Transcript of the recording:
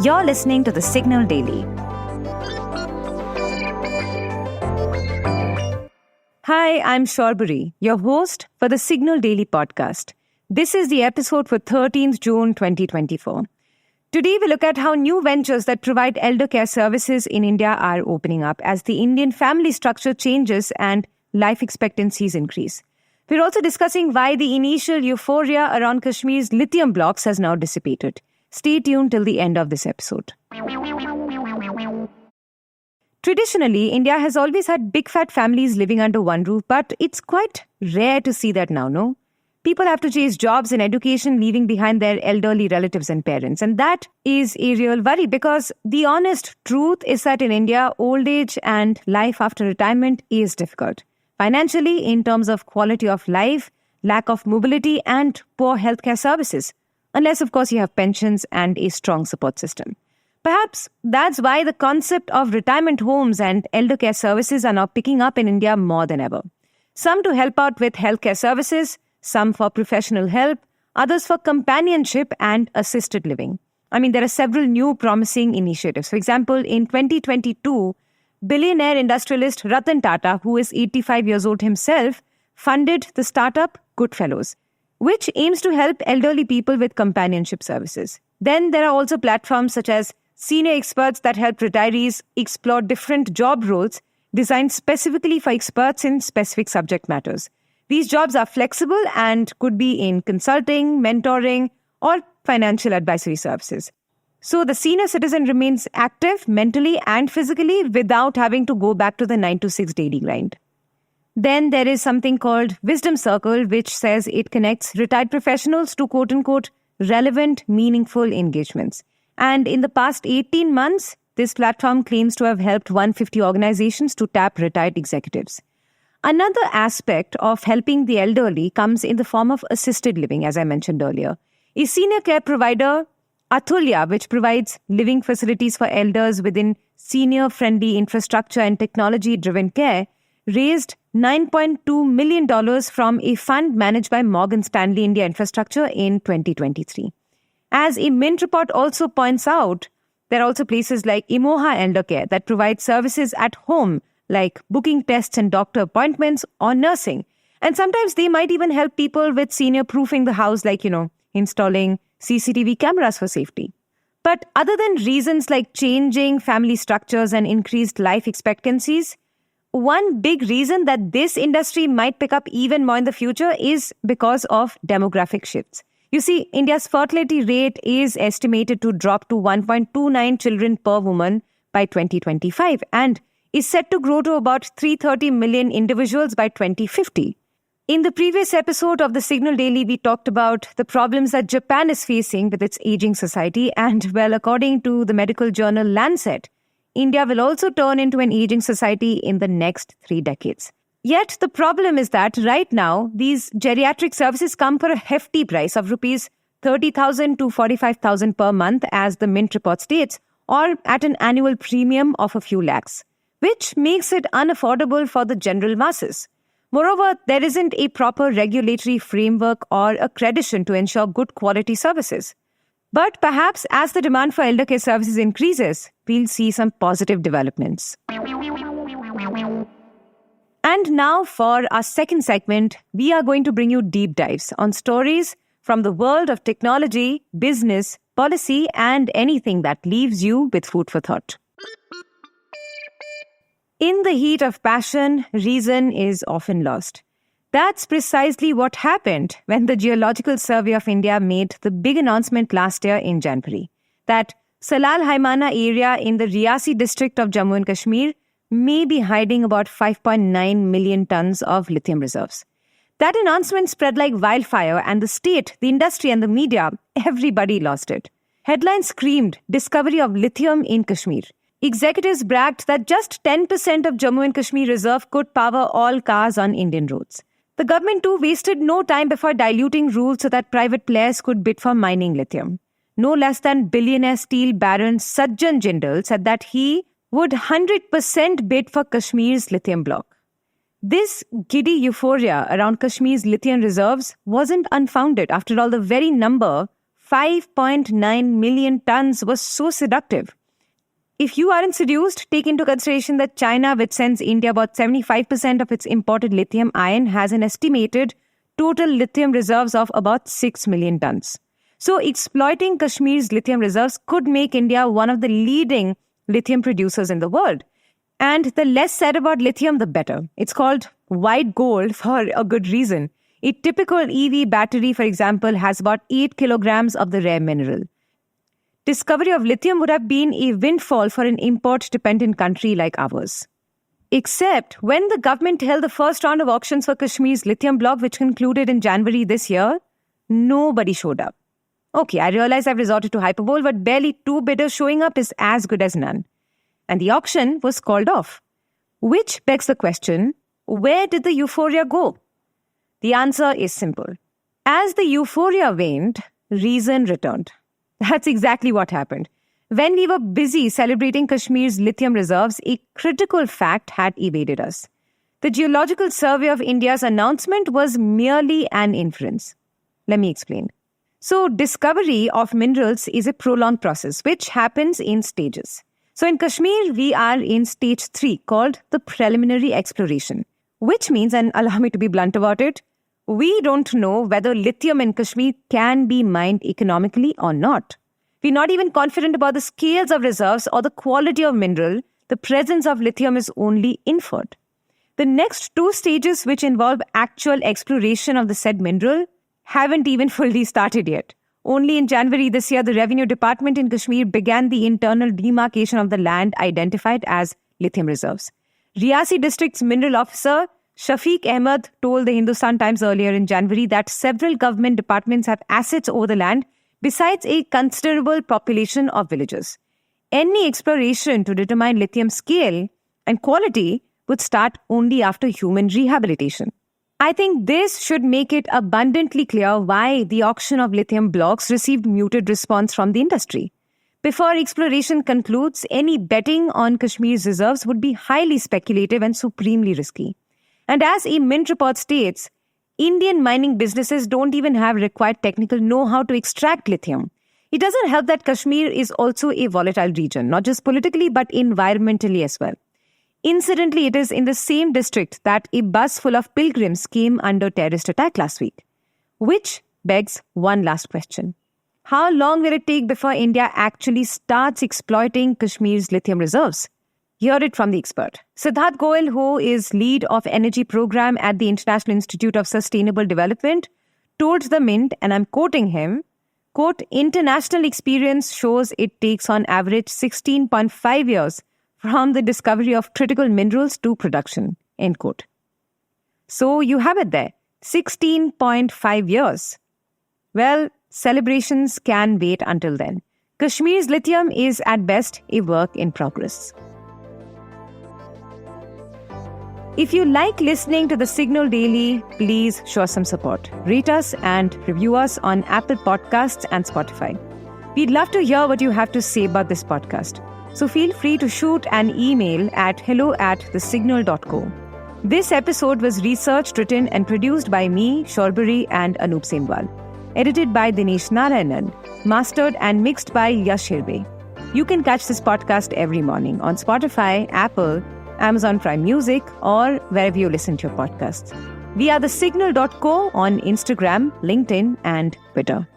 You're listening to The Signal Daily. Hi, I'm Sharbari, your host for The Signal Daily podcast. This is the episode for 13th June 2024. Today we look at how new ventures that provide elder care services in India are opening up as the Indian family structure changes and life expectancies increase. We're also discussing why the initial euphoria around Kashmir's lithium blocks has now dissipated. Stay tuned till the end of this episode. Traditionally, India has always had big fat families living under one roof, but it's quite rare to see that now, no? People have to chase jobs and education, leaving behind their elderly relatives and parents. And that is a real worry because the honest truth is that in India, old age and life after retirement is difficult. Financially, in terms of quality of life, lack of mobility, and poor healthcare services. Unless, of course, you have pensions and a strong support system. Perhaps that's why the concept of retirement homes and elder care services are now picking up in India more than ever. Some to help out with healthcare services, some for professional help, others for companionship and assisted living. There are several new promising initiatives. For example, in 2022, billionaire industrialist Ratan Tata, who is 85 years old himself, funded the startup Goodfellows, which aims to help elderly people with companionship services. Then there are also platforms such as senior experts that help retirees explore different job roles designed specifically for experts in specific subject matters. These jobs are flexible and could be in consulting, mentoring, or financial advisory services. So the senior citizen remains active mentally and physically without having to go back to the 9 to 6 daily grind. Then there is something called Wisdom Circle, which says it connects retired professionals to quote-unquote relevant, meaningful engagements. And in the past 18 months, this platform claims to have helped 150 organizations to tap retired executives. Another aspect of helping the elderly comes in the form of assisted living, as I mentioned earlier. A senior care provider, Atulya, which provides living facilities for elders within senior-friendly infrastructure and technology-driven care, raised $9.2 million from a fund managed by Morgan Stanley India Infrastructure in 2023. As a Mint report also points out, there are also places like Imoha Elder Care that provide services at home, like booking tests and doctor appointments or nursing. And sometimes they might even help people with senior-proofing the house, like, installing CCTV cameras for safety. But other than reasons like changing family structures and increased life expectancies, one big reason that this industry might pick up even more in the future is because of demographic shifts. You see, India's fertility rate is estimated to drop to 1.29 children per woman by 2025 and is set to grow to about 330 million individuals by 2050. In the previous episode of The Signal Daily, we talked about the problems that Japan is facing with its aging society, and according to the medical journal Lancet, India will also turn into an aging society in the next 3 decades. Yet the problem is that right now, these geriatric services come for a hefty price of rupees 30,000 to 45,000 per month, as the Mint report states, or at an annual premium of a few lakhs, which makes it unaffordable for the general masses. Moreover, there isn't a proper regulatory framework or accreditation to ensure good quality services. But perhaps as the demand for elder care services increases, we'll see some positive developments. And now for our second segment, we are going to bring you deep dives on stories from the world of technology, business, policy, and anything that leaves you with food for thought. In the heat of passion, reason is often lost. That's precisely what happened when the Geological Survey of India made the big announcement last year in January that Salal Haimana area in the Riyasi district of Jammu and Kashmir may be hiding about 5.9 million tons of lithium reserves. That announcement spread like wildfire, and the state, the industry, and the media, everybody lost it. Headlines screamed, "Discovery of lithium in Kashmir." Executives bragged that just 10% of Jammu and Kashmir reserve could power all cars on Indian roads. The government too wasted no time before diluting rules so that private players could bid for mining lithium. No less than billionaire steel baron Sajjan Jindal said that he would 100% bid for Kashmir's lithium block. This giddy euphoria around Kashmir's lithium reserves wasn't unfounded. After all, the very number 5.9 million tons was so seductive. If you aren't seduced, take into consideration that China, which sends India about 75% of its imported lithium ion, has an estimated total lithium reserves of about 6 million tons. So exploiting Kashmir's lithium reserves could make India one of the leading lithium producers in the world. And the less said about lithium, the better. It's called white gold for a good reason. A typical EV battery, for example, has about 8 kilograms of the rare mineral. Discovery of lithium would have been a windfall for an import-dependent country like ours. Except when the government held the first round of auctions for Kashmir's lithium block, which concluded in January this year, nobody showed up. Okay, I realize I've resorted to hyperbole, but barely 2 bidders showing up is as good as none. And the auction was called off. Which begs the question, where did the euphoria go? The answer is simple. As the euphoria waned, reason returned. That's exactly what happened. When we were busy celebrating Kashmir's lithium reserves, a critical fact had evaded us. The Geological Survey of India's announcement was merely an inference. Let me explain. So, discovery of minerals is a prolonged process which happens in stages. So, in Kashmir, we are in stage 3 called the preliminary exploration, which means, and allow me to be blunt about it, we don't know whether lithium in Kashmir can be mined economically or not. We're not even confident about the scales of reserves or the quality of mineral. The presence of lithium is only inferred. The next 2 stages, which involve actual exploration of the said mineral, haven't even fully started yet. Only in January this year, the Revenue Department in Kashmir began the internal demarcation of the land identified as lithium reserves. Riyasi District's mineral officer, Shafiq Ahmed, told the Hindustan Times earlier in January that several government departments have assets over the land besides a considerable population of villagers. Any exploration to determine lithium scale and quality would start only after human rehabilitation. I think this should make it abundantly clear why the auction of lithium blocks received muted response from the industry. Before exploration concludes, any betting on Kashmir's reserves would be highly speculative and supremely risky. And as a Mint report states, Indian mining businesses don't even have required technical know-how to extract lithium. It doesn't help that Kashmir is also a volatile region, not just politically but environmentally as well. Incidentally, it is in the same district that a bus full of pilgrims came under terrorist attack last week. Which begs one last question. How long will it take before India actually starts exploiting Kashmir's lithium reserves? Hear it from the expert. Siddharth Goel, who is lead of energy program at the International Institute of Sustainable Development, told the Mint, and I'm quoting him, quote, international experience shows it takes on average 16.5 years from the discovery of critical minerals to production, end quote. So you have it there, 16.5 years. Well, celebrations can wait until then. Kashmir's lithium is at best a work in progress. If you like listening to The Signal Daily, please show us some support. Rate us and review us on Apple Podcasts and Spotify. We'd love to hear what you have to say about this podcast. So feel free to shoot an email at hello@thesignal.co. This episode was researched, written and produced by me, Shorbari and Anup Senwal. Edited by Dinesh Narayanan. Mastered and mixed by Yash Hirbe. You can catch this podcast every morning on Spotify, Apple, Amazon Prime Music, or wherever you listen to your podcasts. We are thesignal.co on Instagram, LinkedIn, and Twitter.